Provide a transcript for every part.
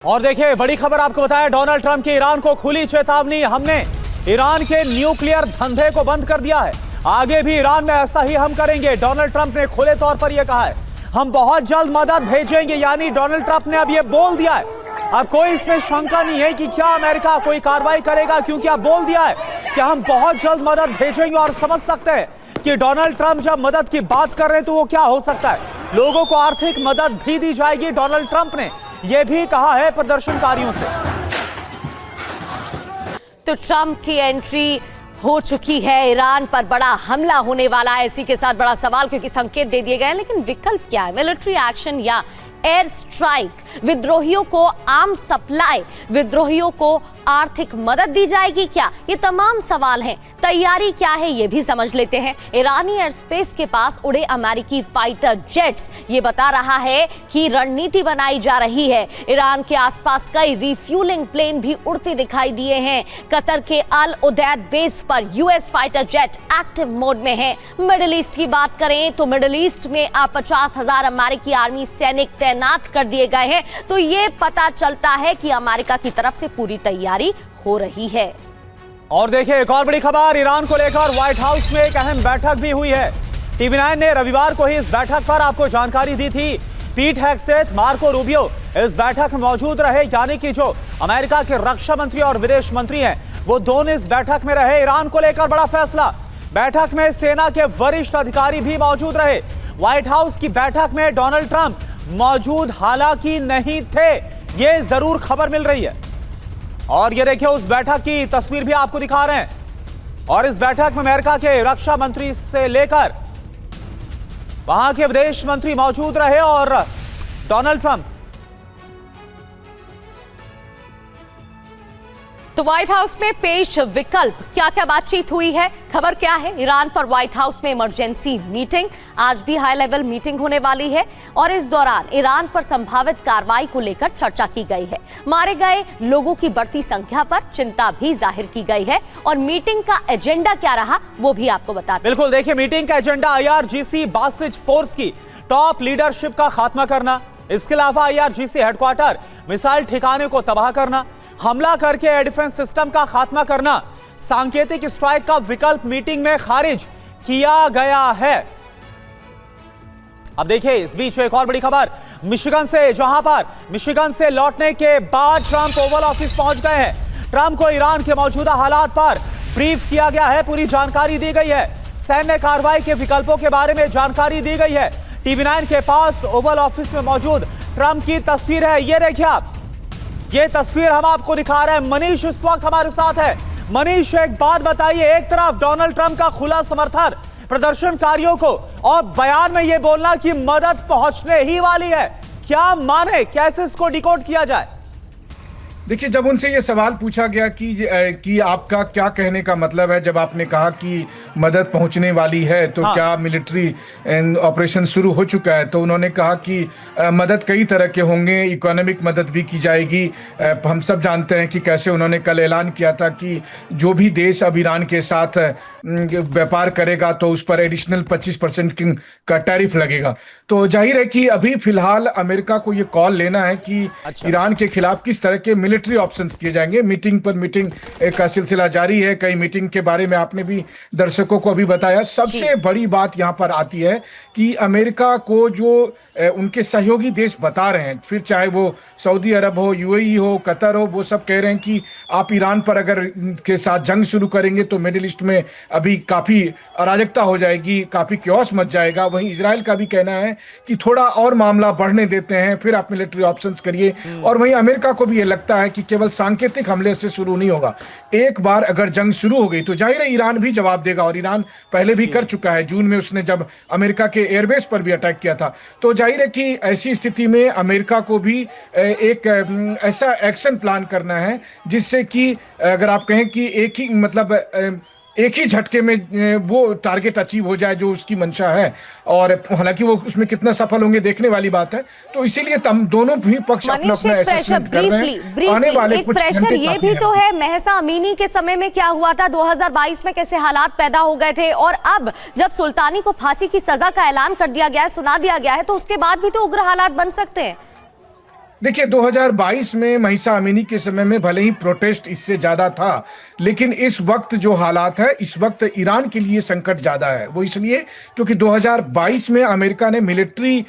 और देखिए बड़ी खबर आपको बताया, डोनाल्ड ट्रंप की ईरान को खुली चेतावनी, हमने ईरान के न्यूक्लियर धंधे को बंद कर दिया है, आगे भी ईरान में ऐसा ही हम करेंगे। डोनाल्ड ट्रंप ने खुले तौर पर यह कहा है, हम बहुत जल्द मदद भेजेंगे, यानी डोनाल्ड ट्रंप ने अब यह बोल दिया है। अब कोई इसमें शंका नहीं है कि क्या अमेरिका कोई कार्रवाई करेगा, क्योंकि अब बोल दिया है कि हम बहुत जल्द मदद भेजेंगे। और समझ सकते हैं कि डोनाल्ड ट्रंप जब मदद की बात कर रहे हैं तो वो क्या हो सकता है, लोगों को आर्थिक मदद भी दी जाएगी। डोनाल्ड ट्रंप ने यह भी कहा है प्रदर्शनकारियों से। तो ट्रंप की एंट्री हो चुकी है, ईरान पर बड़ा हमला होने वाला है, इसी के साथ बड़ा सवाल, क्योंकि संकेत दे दिए गए हैं, लेकिन विकल्प क्या है? मिलिट्री एक्शन या एयर स्ट्राइक? विद्रोहियों को आर्म सप्लाई, विद्रोहियों को आर्थिक मदद दी जाएगी क्या? ये तमाम सवाल हैं। तैयारी क्या है ये भी समझ लेते हैं। ईरानी एयर स्पेस के पास उड़े अमेरिकी फाइटर जेट्स, ये बता रहा है कि रणनीति बनाई जा रही है। ईरान के आसपास कई रिफ्यूलिंग प्लेन भी उड़ते दिखाई दिए हैं। कतर के अल उदैद बेस पर US fighter jet active mode में है। मिडिल ईस्ट की बात करें तो मिडिल ईस्ट में 50,000 अमेरिकी आर्मी सैनिक तैनात कर दिए गए हैं। तो ये पता चलता है कि अमेरिका की तरफ से पूरी तैयारी हो रही है। और देखिए एक और बड़ी खबर, ईरान को लेकर व्हाइट हाउस में एक अहम बैठक भी हुई है। टीवी 9 ने रविवार को ही इस बैठक पर आपको जानकारी दी थी। पीट हेगसेथ, मार्को रूबियो इस बैठक में मौजूद रहे, यानी कि जो अमेरिका के रक्षा मंत्री और विदेश मंत्री हैं वो दोनों इस बैठक में रहे। ईरान को लेकर बड़ा फैसला, बैठक में सेना के वरिष्ठ अधिकारी भी मौजूद रहे। व्हाइट हाउस की बैठक में डोनाल्ड ट्रंप मौजूद हालांकि नहीं थे, ये जरूर खबर मिल रही है। और ये देखिए उस बैठक की तस्वीर भी आपको दिखा रहे हैं। और इस बैठक में अमेरिका के रक्षा मंत्री से लेकर वहां के विदेश मंत्री मौजूद रहे और डोनाल्ड ट्रंप। तो व्हाइट हाउस में पेश विकल्प, क्या क्या बातचीत हुई है, खबर क्या है? ईरान पर व्हाइट हाउस में इमरजेंसी मीटिंग, आज भी हाई लेवल मीटिंग होने वाली है और इस दौरान ईरान पर संभावित कार्रवाई को लेकर चर्चा की गई है। मारे गए लोगों की बढ़ती संख्या पर चिंता भी जाहिर की गई है और मीटिंग का एजेंडा क्या रहा वो भी आपको बता दें। बिल्कुल, देखिए मीटिंग का एजेंडा IRGC बासिज फोर्स की टॉप लीडरशिप का खात्मा करना, इसके अलावा IRGC हेडक्वार्टर मिसाइल ठिकाने को तबाह करना, हमला करके एयर डिफेंस सिस्टम का खात्मा करना, सांकेतिक स्ट्राइक का विकल्प मीटिंग में खारिज किया गया है। अब देखिए इस बीच एक और बड़ी खबर मिशिगन से, जहां पर मिशिगन से लौटने के बाद ट्रंप ओवल ऑफिस पहुंच गए हैं। ट्रंप को ईरान के मौजूदा हालात पर ब्रीफ किया गया है, पूरी जानकारी दी गई है, सैन्य कार्रवाई के विकल्पों के बारे में जानकारी दी गई है। टीवी 9 के पास ओवल ऑफिस में मौजूद ट्रंप की तस्वीर है, ये देखिए आप, ये तस्वीर हम आपको दिखा रहे हैं। मनीष इस वक्त हमारे साथ है। मनीष, एक बात बताइए, एक तरफ डोनाल्ड ट्रंप का खुला समर्थन प्रदर्शनकारियों को और बयान में यह बोलना कि मदद पहुंचने ही वाली है, क्या माने, कैसे इसको डिकोड किया जाए? देखिए, जब उनसे ये सवाल पूछा गया कि आपका क्या कहने का मतलब है, जब आपने कहा कि मदद पहुंचने वाली है तो हाँ। क्या मिलिट्री ऑपरेशन शुरू हो चुका है, तो उन्होंने कहा कि मदद कई तरह के होंगे, इकोनॉमिक मदद भी की जाएगी। हम सब जानते हैं कि कैसे उन्होंने कल ऐलान किया था कि जो भी देश अब ईरान के साथ व्यापार करेगा तो उस पर एडिशनल 25% का टैरिफ लगेगा। तो जाहिर है कि अभी फिलहाल अमेरिका को ये कॉल लेना है कि ईरान के खिलाफ किस तरह के मिलिट्री ऑप्शंस किए जाएंगे। मीटिंग पर मीटिंग का सिलसिला जारी है, कई मीटिंग के बारे में आपने भी दर्शकों को अभी बताया। सबसे बड़ी बात यहाँ पर आती है कि अमेरिका को जो उनके सहयोगी देश बता रहे हैं, फिर चाहे वो सऊदी अरब हो, UAE हो, कतर हो, वो सब कह रहे हैं कि आप ईरान पर अगर के साथ जंग शुरू करेंगे तो मिडिल ईस्ट में अभी काफ़ी अराजकता हो जाएगी, काफ़ी क्योस मच जाएगा। वहीं इजराइल का भी कहना है कि थोड़ा और मामला बढ़ने देते हैं, फिर आप मिलिट्री ऑप्शंस करिए। और वहीं अमेरिका को भी ये लगता है कि केवल सांकेतिक हमले से शुरू नहीं होगा, एक बार अगर जंग शुरू हो गई तो जाहिर है ईरान भी जवाब देगा, और ईरान पहले भी कर चुका है। जून में उसने जब अमेरिका के एयरबेस पर भी अटैक किया था। तो जाहिर है कि ऐसी स्थिति में अमेरिका को भी एक ऐसा एक्शन प्लान करना है जिससे कि अगर आप कहें कि एक ही झटके में वो टारगेट अचीव हो जाए जो उसकी मंशा है। और हालांकि वो उसमें कितना सफल होंगे देखने वाली बात है। तो इसीलिए हम दोनों भी पक्ष अपना असेसमेंट कर रहे हैं। आने वाले एक कुछ प्रेशर ये भी तो है, महसा अमीनी के समय में क्या हुआ था, 2022 में कैसे हालात पैदा हो गए थे, और अब जब सुल्तानी को फांसी की सजा का ऐलान कर दिया गया है, सुना दिया गया है, तो उसके बाद भी तो उग्र हालात बन सकते हैं। देखिए 2022 में महिसा अमीनी के समय में भले ही प्रोटेस्ट इससे ज्यादा था, लेकिन इस वक्त जो हालात है, इस वक्त ईरान के लिए संकट ज्यादा है। वो इसलिए क्योंकि 2022 में अमेरिका ने मिलिट्री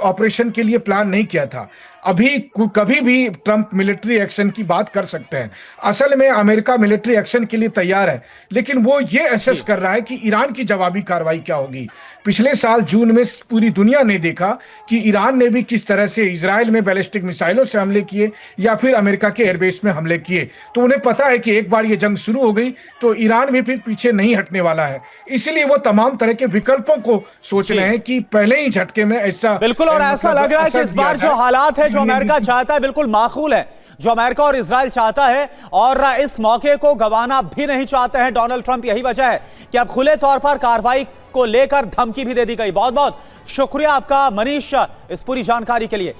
ऑपरेशन के लिए प्लान नहीं किया था। अभी कभी भी ट्रंप मिलिट्री एक्शन की बात कर सकते हैं। असल में अमेरिका मिलिट्री एक्शन के लिए तैयार है, लेकिन वो ये असेस कर रहा है कि ईरान की जवाबी कार्रवाई क्या होगी। पिछले साल जून में पूरी दुनिया ने देखा कि ईरान ने भी किस तरह से इजराइल में बैलिस्टिक मिसाइलों से हमले किए या फिर अमेरिका के एयरबेस में हमले किए। तो उन्हें पता है कि एक बार ये जंग शुरू हो गई तो ईरान भी फिर पीछे नहीं हटने वाला है। इसलिए वो तमाम तरह के विकल्पों को सोच रहे हैं कि पहले ही झटके में ऐसा बिल्कुल। और ऐसा लग रहा है कि इस बार जो हालात है, जो अमेरिका चाहता है, बिल्कुल माकूल है, जो अमेरिका और इजराइल चाहता है, और इस मौके को गंवाना भी नहीं चाहते हैं डोनाल्ड ट्रंप। यही वजह है कि अब खुले तौर पर कार्रवाई को लेकर धमकी भी दे दी गई। बहुत बहुत शुक्रिया आपका मनीष इस पूरी जानकारी के लिए।